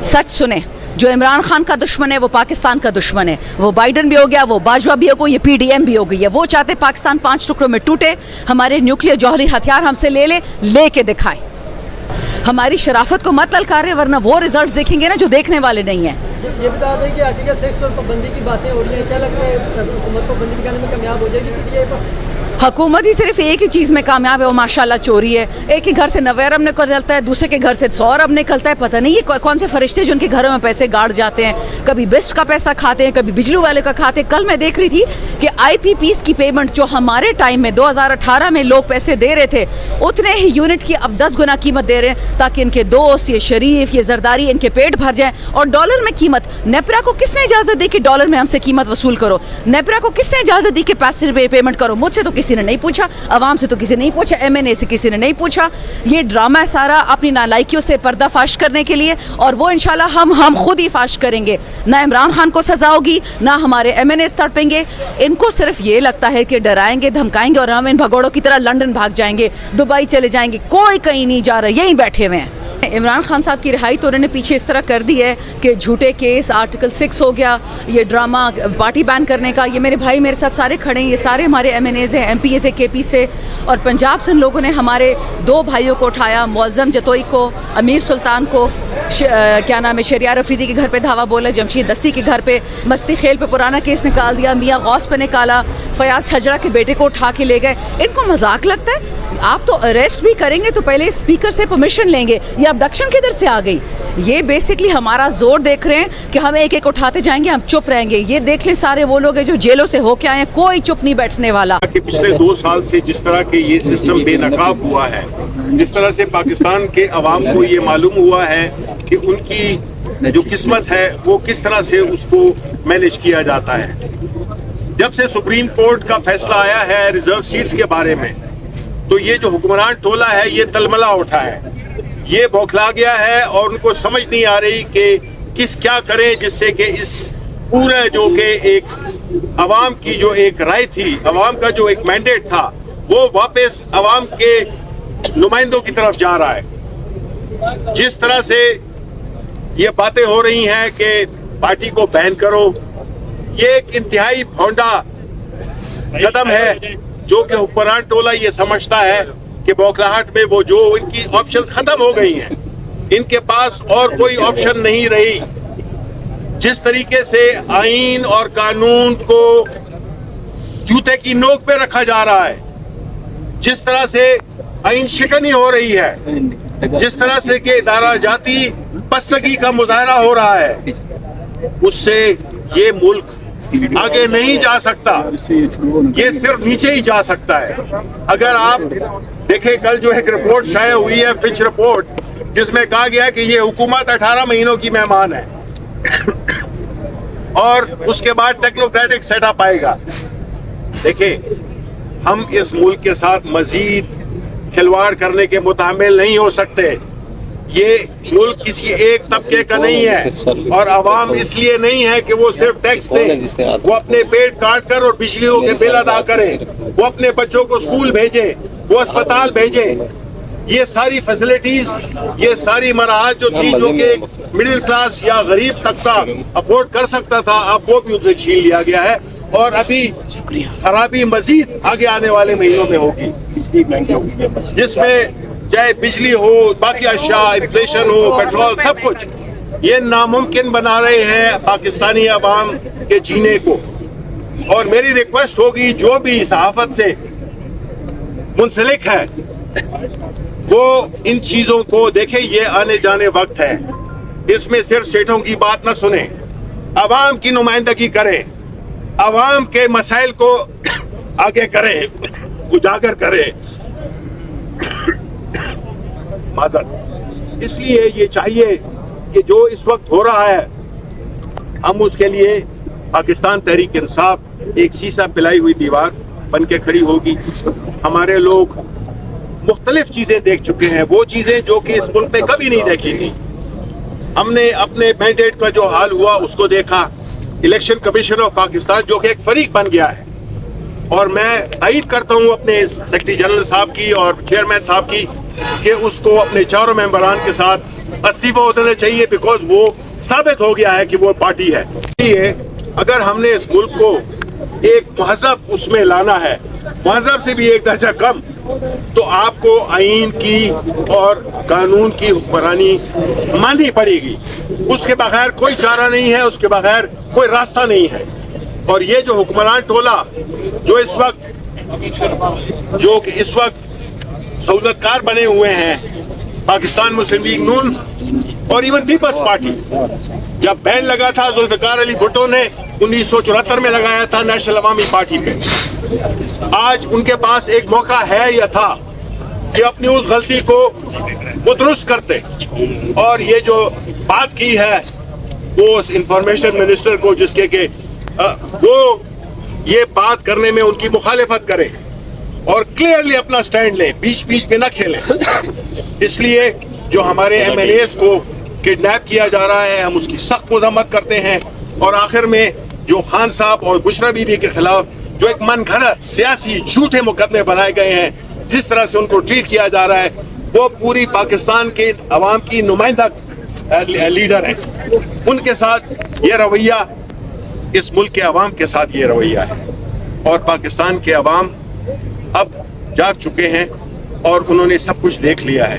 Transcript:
सच सुने, जो इमरान खान का दुश्मन है वो पाकिस्तान का दुश्मन है। वो बाइडन भी हो गया, वो बाजवा भी हो गया, ये पीडीएम भी हो गई है। वो चाहते पाकिस्तान 5 टुकड़ों में टूटे, हमारे न्यूक्लियर जौहरी हथियार हमसे ले के दिखाए। हमारी शराफत को मत ललकारे, वरना वो रिजल्ट्स देखेंगे ना जो देखने वाले नहीं है। ये बता दें कि आर्टिकल 6 और पाबंदी की बातें हो रही हैं, क्या लगता है हुकूमत पाबंदी करने में कामयाब हो जाएगी? हुकूमत ही सिर्फ एक ही चीज़ में कामयाब है, वो माशाल्लाह चोरी है। एक ही घर से 90 अरब निकलता है, दूसरे के घर से 100 अरब निकलता है। पता नहीं ये कौन से फरिश्ते जो उनके घरों में पैसे गाड़ जाते हैं। कभी बिस्प का पैसा खाते हैं, कभी बिजली वाले का खाते हैं। कल मैं देख रही थी कि IPPs की पेमेंट जो हमारे टाइम में 2018 में लोग पैसे दे रहे थे, उतने ही यूनिट की अब 10 गुना कीमत दे रहे हैं, ताकि इनके दोस्त, ये शरीफ, ये जरदारी, इनके पेट भर जाए। और डॉलर में कीमत, नेपरा को किसने इजाज़त दी कि डॉलर में हमसे कीमत वसूल करो? नेपरा को किसने इजाज़त दी कि पैसे पेमेंट करो? मुझसे तो किसी ने नहीं पूछा, अवाम से तो किसी ने नहीं पूछा, MNA से किसी ने नहीं पूछा। ये ड्रामा है सारा अपनी नालायकियों से पर्दाफाश करने के लिए, और वो इंशाल्लाह हम खुद ही फाश करेंगे। ना इमरान खान को सजा होगी, ना हमारे MNA तड़पेंगे। इनको सिर्फ ये लगता है कि डराएंगे, धमकाएंगे और हम इन भगोड़ों की तरह लंदन भाग जाएंगे, दुबई चले जाएंगे। कोई कहीं नहीं जा रहा, यहीं बैठे हुए हैं। इमरान खान साहब की रिहाई तो उन्होंने पीछे इस तरह कर दी है कि झूठे केस, आर्टिकल 6 हो गया, ये ड्रामा पार्टी बैन करने का। ये मेरे भाई मेरे साथ सारे खड़े हैं, ये सारे हमारे MNAs हैं, MPs हैं, KP से। और पंजाब से उन लोगों ने हमारे 2 भाइयों को उठाया, मौज़म जतोई को, अमीर सुल्तान को, क्या नाम है, शरियार अफरीदी के घर पे धावा बोला, जमशीद दस्ती के घर पे, मस्ती खेल पे पुराना केस निकाल दिया, मियाँ गौस पे निकाला, फयाज हजरा के बेटे को उठा के ले गए। इनको मजाक लगता है? आप तो अरेस्ट भी करेंगे तो पहले स्पीकर से परमिशन लेंगे। ये अबडक्शन किधर से आ गई? ये बेसिकली हमारा जोर देख रहे हैं कि हम एक एक उठाते जाएंगे, हम चुप रहेंगे। ये देख लें सारे वो लोग हैं जो जेलों से होके आए हैं, कोई चुप नहीं बैठने वाला। कि पिछले 2 साल से जिस तरह के ये सिस्टम बेनकाब हुआ है, जिस तरह से पाकिस्तान के अवाम को ये मालूम हुआ है कि उनकी जो किस्मत है वो किस तरह से उसको मैनेज किया जाता है। जब से सुप्रीम कोर्ट का फैसला आया है रिजर्व सीट्स के बारे में, तो ये जो हुक्मरान टोला है ये तलमला उठा है, ये बौखला गया है और उनको समझ नहीं आ रही कि क्या करें जिससे कि इस पूरे जो कि एक अवाम की जो एक राय थी, अवाम का जो एक मैंडेट था, वो वापस अवाम के नुमाइंदों की तरफ जा रहा है। जिस तरह से ये बातें हो रही हैं कि पार्टी को बैन करो, ये एक इंतहाई भोंडा कदम है जो कि हुक्मरान टोला ये समझता है कि बौखलाहट में वो जो इनकी ऑप्शंस खत्म हो गई हैं, इनके पास और कोई ऑप्शन नहीं रही। जिस तरीके से आईन और कानून को जूते की नोक पे रखा जा रहा है, जिस तरह से आईन शिकनी हो रही है, जिस तरह से कि इदारा जाती पस्तगी का मुजाहरा हो रहा है, उससे ये मुल्क आगे नहीं जा सकता, ये सिर्फ नीचे ही जा सकता है। अगर आप देखें, कल जो एक रिपोर्ट शाया हुई है, फिच रिपोर्ट, जिसमें कहा गया कि ये हुकूमत 18 महीनों की मेहमान है और उसके बाद टेक्नोक्रेटिक सेटअप आएगा। देखिए, हम इस मुल्क के साथ मजीद खिलवाड़ करने के मुतामिल नहीं हो सकते। ये मुल्क किसी एक तबके का नहीं है, और अवाम इसलिए नहीं है कि वो सिर्फ टैक्स दे, वो अपने पेट काट कर और बिजलियों के बिल अदा करें, वो अपने बच्चों को स्कूल भेजे, वो अस्पताल भेजे। ये सारी फैसिलिटीज, ये सारी मराहत जो थी, जो कि मिडिल क्लास या गरीब तबका अफोर्ड कर सकता था, अब वो भी उनसे छीन लिया गया है। और अभी खराबी मजीद आगे आने वाले महीनों में होगी, जिसमें चाहे बिजली हो, बाकी अशिया, इन्फ्लेशन हो, पेट्रोल, सब कुछ ये नामुमकिन बना रहे हैं पाकिस्तानी अवाम के जीने को। और मेरी रिक्वेस्ट होगी, जो भी सहाफत से मुंसलिक है वो इन चीजों को देखे। ये आने जाने वक्त है, इसमें सिर्फ सेठों की बात न सुने, अवाम की नुमाइंदगी करें, अवाम के मसाइल को आगे करें, उजागर करें। इसलिए ये चाहिए कि जो इस वक्त हो रहा है, हम उसके लिए पाकिस्तान तहरीक इंसाफ एक सीसा पिलाई हुई दीवार बन के खड़ी होगी। हमारे लोग मुख्तलिफ चीजें देख चुके हैं, वो चीजें जो कि इस मुल्क में कभी नहीं देखी थी। हमने अपने मैंडेट का जो हाल हुआ उसको देखा। इलेक्शन कमीशन ऑफ पाकिस्तान जो कि एक फरीक बन गया है, और मैं तायीद करता हूं अपने सेक्रेटरी जनरल साहब की और चेयरमैन साहब की कि उसको अपने चारों मेंबरान के साथ इस्तीफा होना चाहिए, बिकॉज वो साबित हो गया है कि वो पार्टी है। इसलिए अगर हमने इस मुल्क को एक महजब उसमें लाना है, महजब से भी एक दर्जा कम, तो आपको आईन की और कानून की हुक्मरानी माननी पड़ेगी। उसके बगैर कोई चारा नहीं है, उसके बगैर कोई रास्ता नहीं है। और ये जो हुक्मरान टोला जो इस वक्त सहूलतकार बने हुए हैं, पाकिस्तान मुस्लिम लीग नून और इवन पीपल्स पार्टी, जब बैन लगा था जुल्फिकार अली भुट्टो ने 1974 में लगाया था नेशनल अवामी पार्टी पे, आज उनके पास एक मौका है या था कि अपनी उस गलती को वो दुरुस्त करते। और ये जो बात की है वो इंफॉर्मेशन मिनिस्टर को, जिसके के वो ये बात करने में उनकी मुखालिफत करे और क्लियरली अपना स्टैंड ले, बीच बीच में न खेले। इसलिए जो हमारे MNAs को किडनैप किया जा रहा है, हम उसकी सख्त मजम्मत करते हैं। और आखिर में जो खान साहब और बुशरा बीबी के खिलाफ जो एक मनगढ़ंत सियासी झूठे मुकदमे बनाए गए हैं, जिस तरह से उनको ट्रीट किया जा रहा है, वो पूरी पाकिस्तान के अवाम की नुमाइंदा लीडर हैं। उनके साथ ये रवैया, इस मुल्क के अवाम के साथ ये रवैया है। और पाकिस्तान के अवाम अब जाग चुके हैं और उन्होंने सब कुछ देख लिया है।